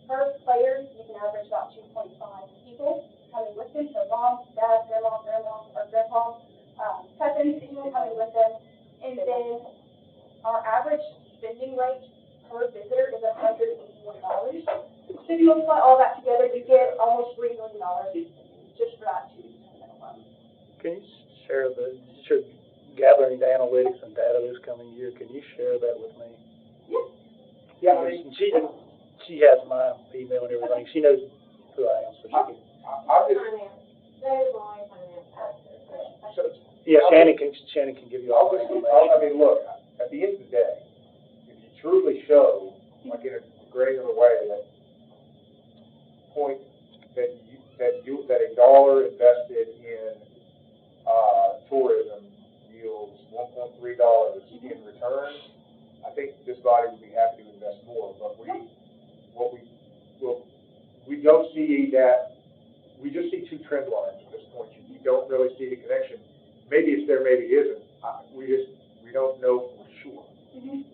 Per player, you can average about 2.5 people coming with them, so mom, dad, grandma, or grandpa, cousins, anyone coming with them. And then our average spending rate per visitor is $181. So if you apply all that together, you get almost $3 million just for that 2 weeks alone. Can you share gathering the analytics and data this coming year? Can you share that with me? Yeah, I mean, she has my email and everything. She knows who I am, so she can. Yeah, Shannon can give you all the information. I mean, look, at the end of the day, if you truly show, like in a granular way, that point that a dollar invested in tourism yields $1.3 in return, I think this body would be happy to invest more. But we don't see that. We just see two trend lines at this point. You don't really see the connection. Maybe it's there, maybe it isn't. We don't know for sure.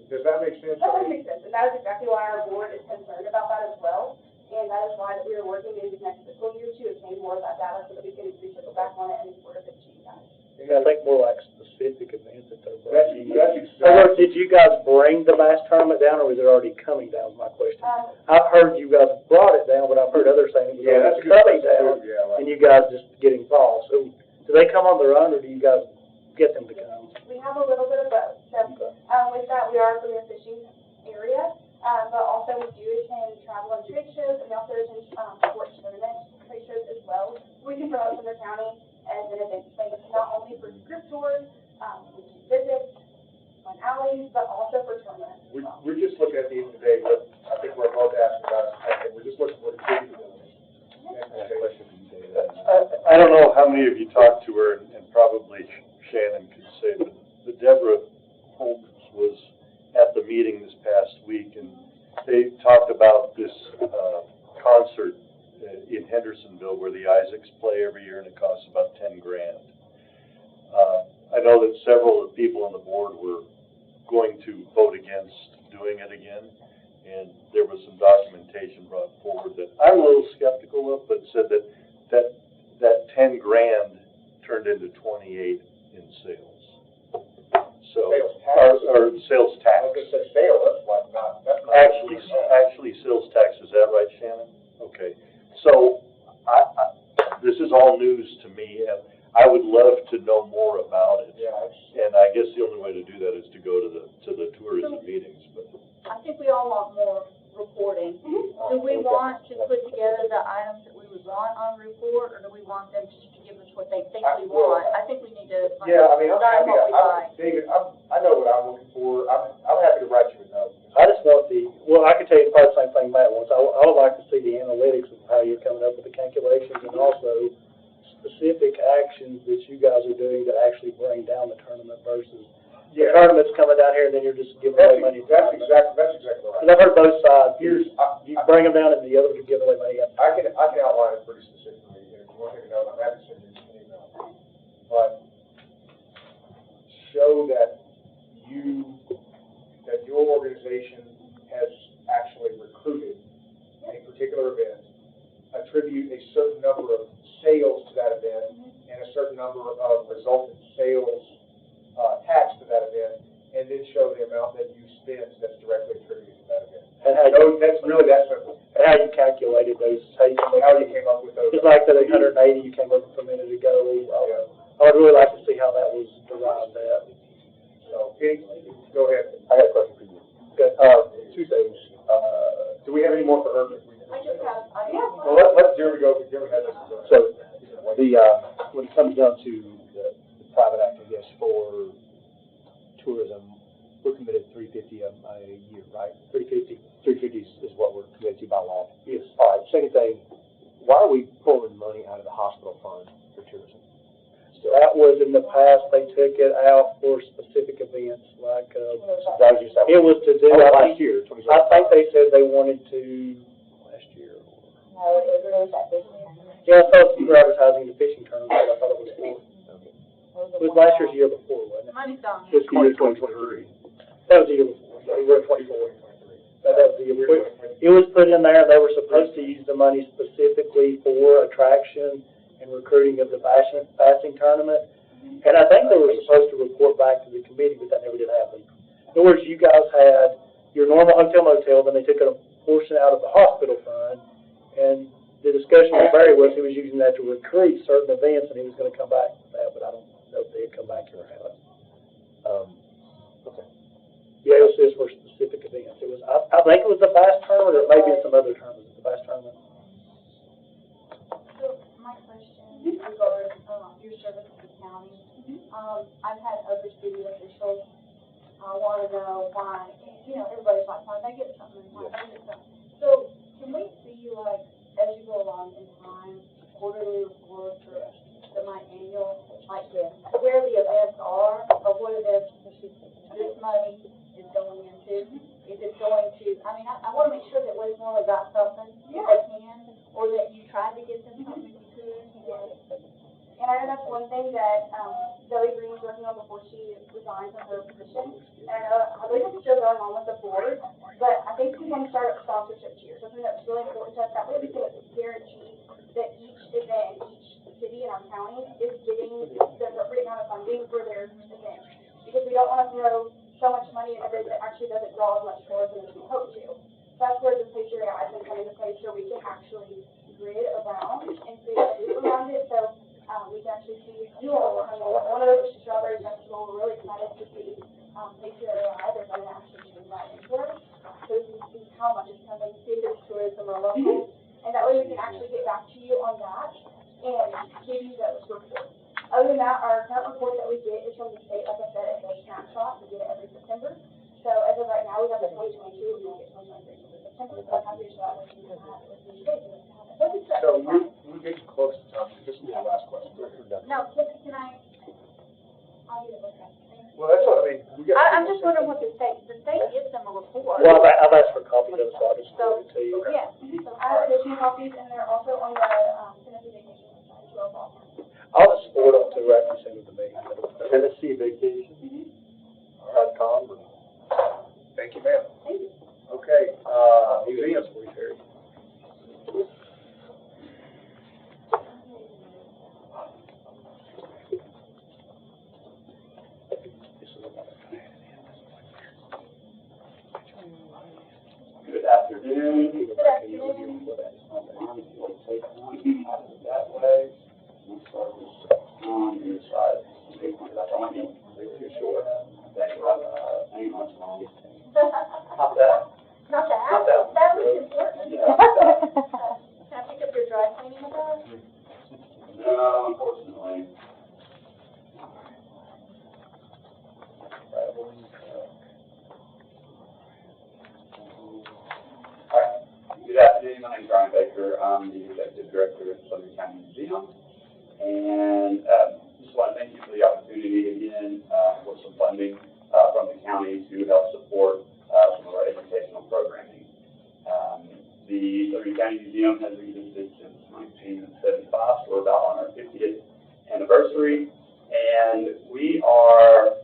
Does that make sense? That makes sense, and that is exactly why our board is concerned about that as well. And that is why we are working in the next fiscal year to obtain more of that data so that we can circle back on it and report it to you guys. Yeah, I think more like specific events that they're That's bringing. exactly. Did you guys bring the mass tournament down, or was it already coming down, is my question? I've heard you guys brought it down, but I've heard others saying it was already coming down, and you guys just get involved. So do they come on their own, or do you guys get them to come? We have a little bit of both. So with that, we are a premier fishing area, but also we do attend travel and trade shows, and we also attend sports tournament trade shows as well. We can promote Sumner County as an event space, not only for group tours, we do visits on alleys, but also for tournaments. We're just looking at the end of the day, what I think we're both asking about, and we're just looking for the capabilities. I don't know how many of you talked to her, and probably Shannon could say, but Deborah Holmes was at the meeting this past week, and they talked about this concert in Hendersonville where the Isaacs play every year, and it costs about $10,000. I know that several of the people on the board were going to vote against doing it again, and there was some documentation brought forward that I'm a little skeptical of, but said that $10,000 turned into 28 in sales. So, or sales tax. I was going to say sale, that's like not. Actually, sales tax, is that right, Shannon? Okay. So, this is all news to me, and I would love to know more about it. Yeah. And I guess the only way to do that is to go to the tourism meetings, but. I think we all want more reporting. Do we want to put together the items that we would want on report, or do we want them just to give us what they think we want? I think we need to find Yeah, I mean, I'm out happy, what we like. David, I know what I'm looking for. I'm happy to write you a note. I just want I can tell you probably the same thing Matt wants. I would like to see the analytics of how you're coming up with the calculations, and also specific actions that you guys are doing to actually bring down the tournament versus the tournament's coming down here and then you're just giving away money. That's exactly right. Because I've heard both sides. You bring them down and the other you give away money. I can outline it pretty specifically, and if you want to take a note, I'm happy to send you an email. But show that your organization has actually recruited a particular event, attribute a certain number of sales to that event, and a certain number of resultant sales tax to that event, and then show the amount that you spend that's directly attributed to that event. And That's really that simple. And how you calculated those, How you came up with those. Just like the 880 you came up with a minute ago. I would really like to see how that was derived at. So, Pete, go ahead. I got a question for you. Okay. Two things. Do we have any more for her? I just have, Well, let Jeremy go, because Jeremy has this. So, when it comes down to the private act, I guess, for tourism, we're committed $350 a year, right? 350 is what we're committed to by law. Yes. All right, second thing, why are we pulling money out of the hospital fund for tourism? That was in the past, they took it out for specific events, like, That was just, it was to do, last year, I think they said they wanted to, last year. No, it was that big. Yeah, I thought you were advertising the fishing tournament, I thought it was for. It was last year's year before, wasn't it? Money's gone. fiscal year 2023. That was the year before, so we were at 24. That was the year before. It was put in there, they were supposed to use the money specifically for attraction and recruiting of the fasting tournament. And I think they were supposed to report back to the committee, but that never did happen. In other words, you guys had your normal hotel motel, then they took a portion out of the hospital fund, and the discussion with Barry was he was using that to recruit certain events, and he was gonna come back with that, but I don't know if they had come back here or not. Okay. Yeah, it was just for specific events. It was, I think it was the bass tournament, or maybe some other tournament, the bass tournament. So, my question regards, your service to the county. I've had other city officials, want to know why, you know, everybody's like, why they get something, why they get something. So, can we see, like, as you go along in time, quarterly reports or semi-annual, like this, where the events are, or what events this money is going into? Is it going to, I mean, I want to make sure that Westmoreland got something, if they can, or that you tried to get them something if you could, you get it. And I know that's one thing that, Zoe Green was working on before she resigned from her position. And I believe it's still going on with the board, but I think we want to start a sponsorship tier, something that's really important to us. That way we can guarantee that each event, each city in our county is getting the appropriate amount of funding for their event. Because we don't want to throw so much money at an event that actually doesn't draw as much tourism as we hope to. So that's where the picture guys can come into place, where we can actually grid around and create a loop around it. So we can actually see you all coming. One of those strawberry festival, we're really excited to see PCRI. They're going to actually bring that into us, so we can see how much is coming, see if there's tourism or local, and that way we can actually get back to you on that and give you those reports. Other than that, our current report that we get is from the state. Like I said, it's a snapshot. We get it every September. So as of right now, we have the 2022. We don't get 2023 until September. So I'm happy to share that with you. So we're getting close to time. This will be the last question. No, can I, I'll get it with that. Well, that's what, I mean, we got. I'm just wondering what the state gives them a report. Well, I've asked for copies of it, so I'll just forward it to you. Yeah. So I have additional copies, and they're also on the, Tennessee vacation website as well. I'll just forward them to Rafi, send it to me. Tennessee Vacation.com. Thank you, ma'am. Thank you. Okay, museums, please, Harry. Good afternoon. Good afternoon. That way. We'll start this on your side. Thank you. Hang on, Tom. Not that. Not that. Not that. That was important. Yeah. Can I pick up your dry cleaning with us? No, unfortunately. Good afternoon, my name's Brian Baker. I'm the Executive Director at Sumner County Museum. And just want to thank you for the opportunity again for some funding from the county to help support some of our educational programming. The Sumner County Museum has existed since 1975, so we're about on our 50th anniversary. And we are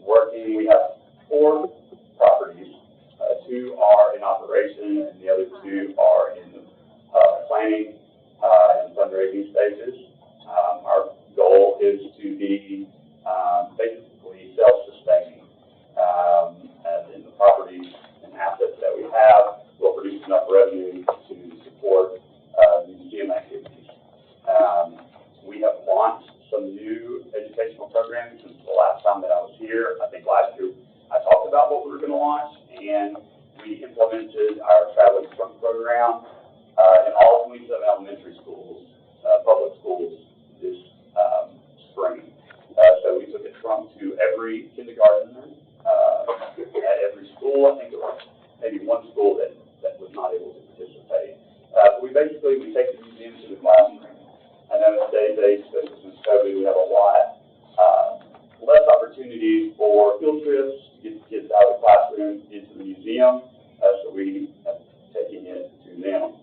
working, we have 4 properties. 2 are in operation, and the other 2 are in planning and fundraising stages. Our goal is to be basically self-sustaining, as in the properties and assets that we have will produce enough revenue to support the museum activities. We have launched some new educational programming since the last time that I was here. I think last year I talked about what we were going to launch, and we implemented our traveling trunk program in all 27 elementary schools, public schools, this spring. So we took a trunk to every kindergartner at every school. I think there was maybe one school that was not able to participate. We take the museum field trips to get the kids out of the classroom into the museum, so we have taken it to them.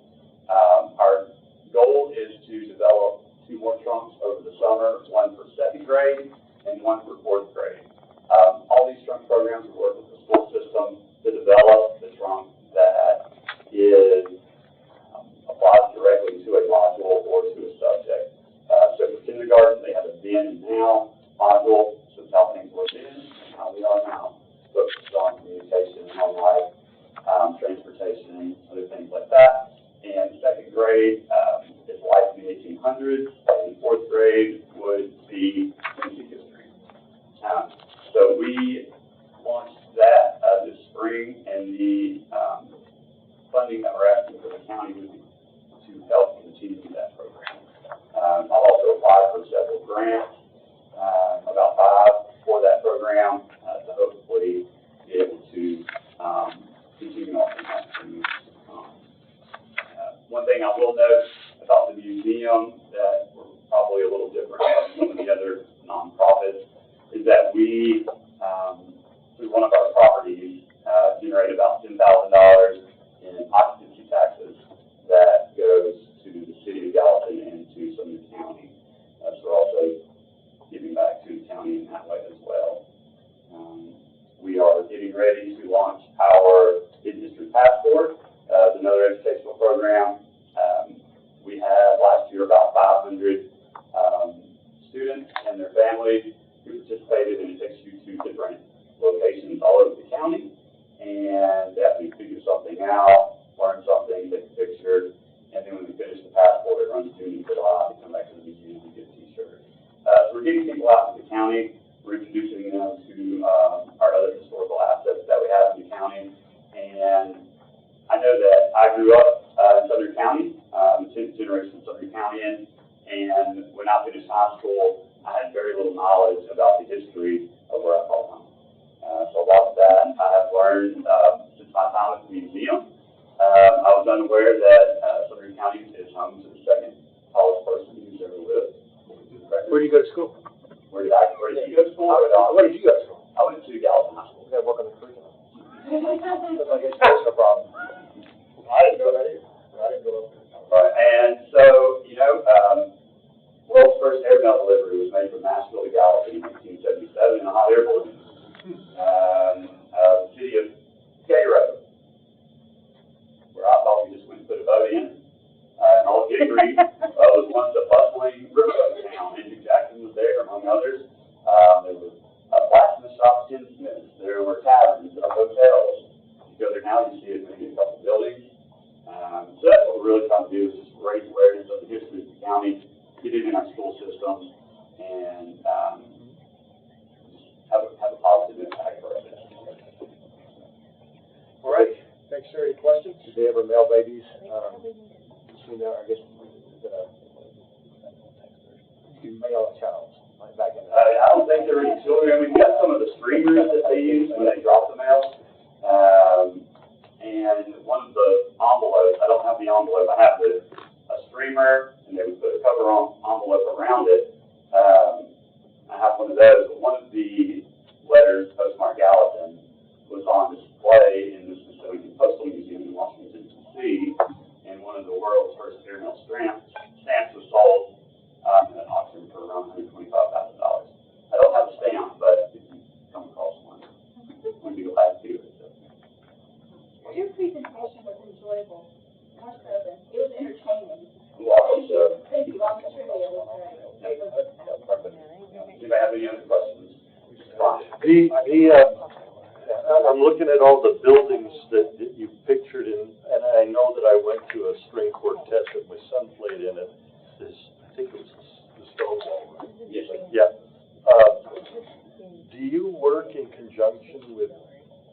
Our goal is to develop 2 more trunks over the summer, 1 for 2nd grade and 1 for 4th grade. All these trunk programs we work with the school system to develop the trunk that is applied directly to a module or to a subject. So for kindergarten, they have a then and now module, so it's how things were then and how we are now. Focused on communication, home life, transportation, other things like that. And 2nd grade is life in the 1800s, and 4th grade would be music history. So we launched that this spring, and the funding that we're asking for the county would be to help continue that program. I've also applied for several grants, about 5 for that program, to hopefully be able to continue on that. One thing I will note about the museum that we're probably a little different from some of the other nonprofits is that we, through one of our properties, generate about $10,000 in occupancy taxes that goes to the city of Gallatin and to Sumner County. So we're also giving back to the county in that way as well. We are getting ready to launch our Hidden History Passport, another educational program. We had last year about 500 students and their families who participated, and it takes you to different locations all over the county. And after you figure something out, learn something, take a picture, and then when we finish the passport, it runs June and July, you come back to the museum and get a t-shirt. So we're getting people out to the county. We're introducing them to our other historical assets that we have in the county. And I know that I grew up in Sumner County, 10th generation Sumner Countyan, and when I finished high school, I had very little knowledge about the history of where I call home. So a lot of that I have learned since my time at the museum. I was unaware that Sumner County is home to the 2nd tallest person who's ever lived. Where did you go to school? Where did you go to school? Where did you go to school? I went to Gallatin High School. We gotta work on the curriculum. That's like educational problem. I didn't know that either. I didn't go up there. Right, and so, world's first airmail delivery was made from Nashville to Gallatin in 1877 in a hot air balloon. The city of Cairo, where I thought we just went and put a boat in, and Old Hickory was once a bustling riverboat town. Andrew Jackson was there, among others. There was a blacksmith shop, tinsmiths. There were taverns, there were hotels. You go there now, you see it, maybe a couple buildings. So that's what we're really trying to do, is just raise awareness of the history of the county, get it in our school systems, and have a positive impact for our citizens. All right. Thanks, sir. Any questions? Did they ever mail babies? I guess you mail a child, like back in the I don't think there were any children. We've got some of the streamers that they use when they drop the mail. And one of the envelopes, I don't have the envelope, I have a streamer, and they would put a cover envelope around it. I have one of those, but one of the letters, postmark Gallatin, was on display in the Smithsonian Postal Museum in Washington, D.C., and one of the world's first airmail stamps was sold at an auction for around $125,000. I don't have a stamp, but if you come across one, we'd be glad to do it. Your presentation was enjoyable, more so than, it was entertaining. Well, Thank you, all the trivia was great. do you have any other questions? I'm looking at all the buildings that you pictured in, and I know that I went to a Supreme Court test that my son played in it. I think it was the Stonewall. Yes, sir. Yeah. Do you work in conjunction with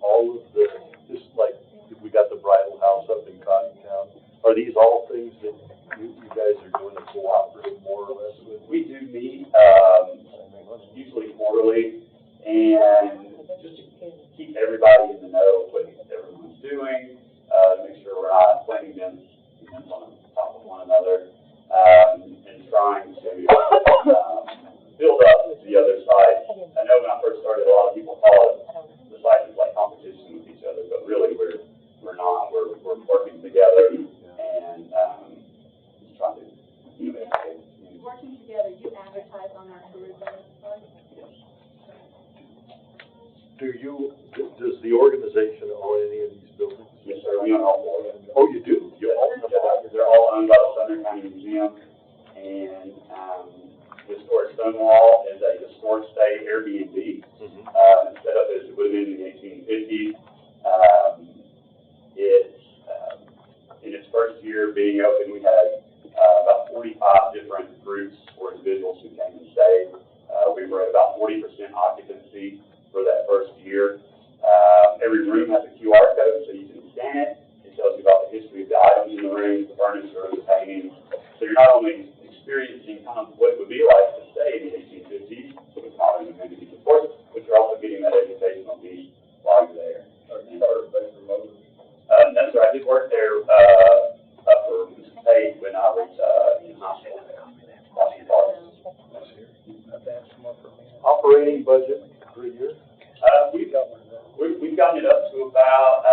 all of the, just like we got the bridal house up in Cottontown? Are these all things that you guys are doing a cooperative more or less with? We do meet, usually quarterly, and just to keep everybody in the know of what everyone's doing, make sure we're not playing against on top of one another, and trying to build up the other side. I know when I first started, a lot of people call it Does the organization own any of these buildings? Yes, sir, we own all four of them. Oh, you do? You own them all? They're all owned by the Sumner County Museum, and, Historic Stonewall is a historic stay Airbnb. Set up as it would have been in the 1850s. It's, in its first year being open, we had, about 45 different groups or individuals who came and stayed. We were at about 40% occupancy for that first year. Every room has a QR code, so you can scan it. It tells you about the history of the items in the room, the furniture, the paintings. So you're not only experiencing kind of what it would be like to stay in the 1850s with modern amenities, of course, but you're also getting that educational piece while you're there. No, sir, I did work there, for State when I was, in high school. Operating budget per year? We've gotten it up to about,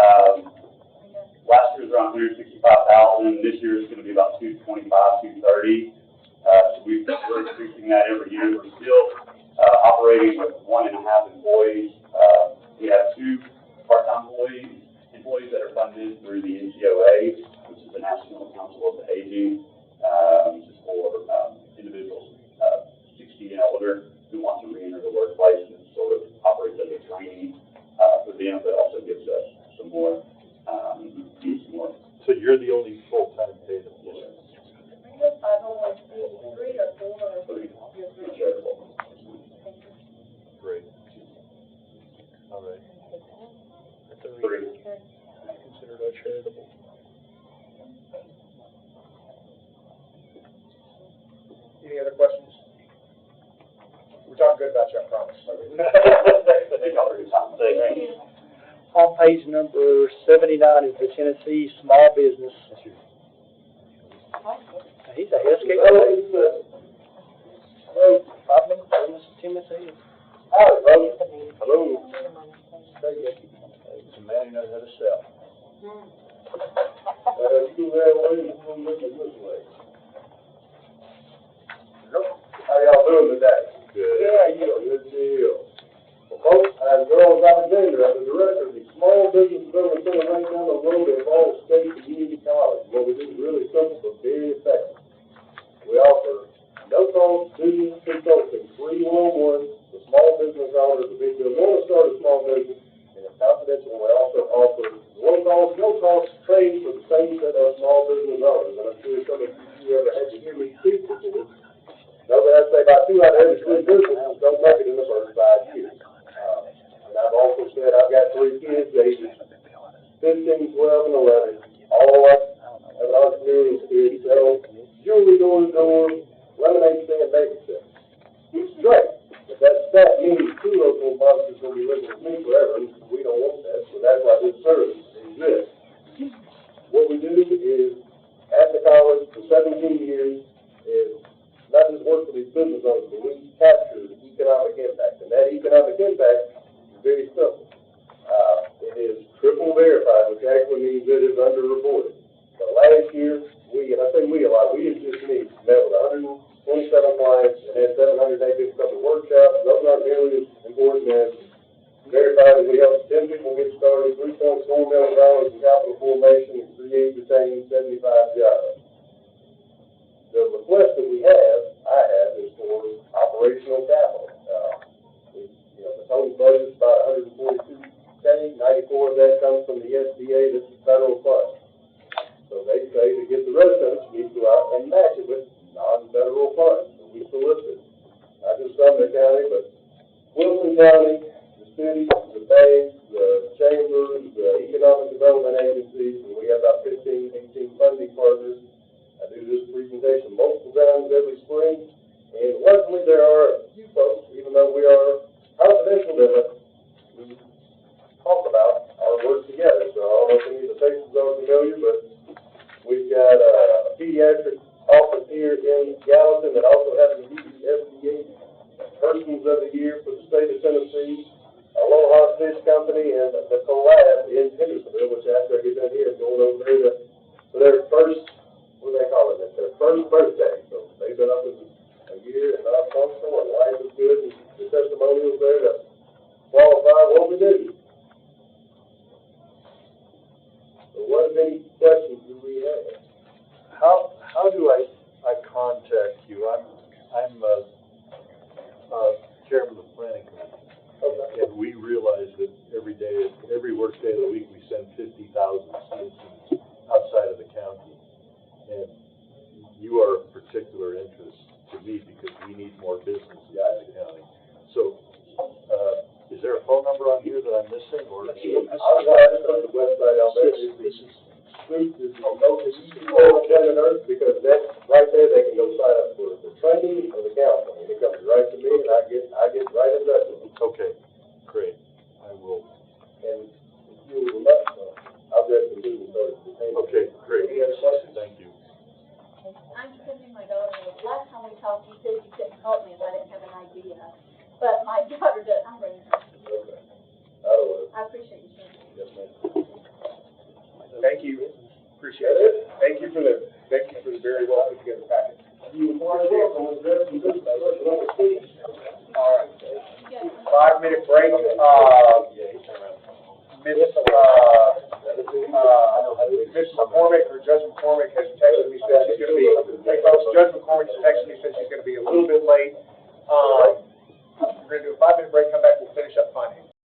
last year was around 165,000. This year is going to be about 225, 230. So we're increasing that every year. We're still, operating with 1.5 employees. We have 2 part-time employees that are funded through the NCOA, which is the National Council of the Aging, which is for, individuals, 60 and older who want to re-enter the workplace, and sort of operates as a training, for them, but also gives us some more. So you're the only full-time paid employee? Great. All right. Considered a charitable. Any other questions? We're talking good about you, I promise. Thank y'all for your time. Thank you. On page number 79 is the Tennessee Small Business. He's a healthcare. Hello, Tennessee. Hello. It's a man who knows how to sell. You go that way, you go look at this way. How y'all doing today? Good. Good deal. Well, folks, I'm Charles Alexander. I'm the director of the Small Business Development Center right down the road at Ball State Community College. What we do is really simple but very effective. We offer no-cost business consulting, free one-on-one for small business owners if they want to start a small business, and it's confidential. We also offer one-cost, no-cost training for the same set of small business owners. And I'm sure some of you ever had to hear me speak before. Know that I say about 2 out of every 3 businesses don't make it in the first 5 years. And I've also said I've got 3 kids, ages 15, 12, and 11, all have an entrepreneurial spirit, sell jewelry door to door, lemonade stand, babysit. It's great, but that means 2 local monsters will be living with me forever, and we don't want that, so that's why this service exists. What we do is, at the college for 17 years, is not just work for these business owners, but we capture the economic impact. And that economic impact is very simple. It is triple verified, which actually means it is underreported. So last year, and I say we a lot, we didn't just me, met with 127 clients and had 708 people come to workshops. Those aren't nearly as important as verified that we helped 10 people get started, $3.4 million in capital formation, and create, retain 75 jobs. The request that I have, is for operational capital. The total budget is about $142K, 94 of that comes from the SBA, this is federal funds. So they say to get the rest of it, you need to go out and match it with non-federal funds. So we solicit, not just Sumner County, but Wilson County, the city, the banks, the chambers, the economic development agencies, and we have about 15, 18 funding partners. I do this presentation multiple times every spring, and luckily there are a few folks, even though we are confidential, that we talk about our work together. So I don't know if any of the faces are familiar, but we've got a pediatric office here in Gallatin that also happens to be the SBA Persons of the Year for the state of Tennessee, Aloha Fish Company, and the Collab in Hendersonville, which after I get done here, I'm going over there for their first, what do they call it, their first birthday. So they've been up a year and not functional, and life is good. chairman of the planning commission. And we realize that every day, every work day of the week, we send 50,000 citizens outside of the county. And you are of particular interest to me because we need more business in the county. So, is there a phone number on here that I'm missing, or? I was going to put the website out there. This is because that's right there, they can go sign up for the training or the counseling. It comes right to me and I get right in touch with them. Okay, great, I will. And if you would like, I'll get the meeting started. Okay, great. Any other questions? Thank you. I'm sending my daughter, last time we talked, you said you couldn't help me if I didn't have an idea, but my daughter does, I'm ready. Okay. That'll work. I appreciate you sharing. Yes, ma'am. Thank you, appreciate it. Thank you for the very well put together package. You are welcome. All right, 5-minute break, Miss McCormick or Judge McCormick has texted me, said she's gonna be, Judge McCormick has texted me, said she's gonna be a little bit late. We're gonna do a 5-minute break, come back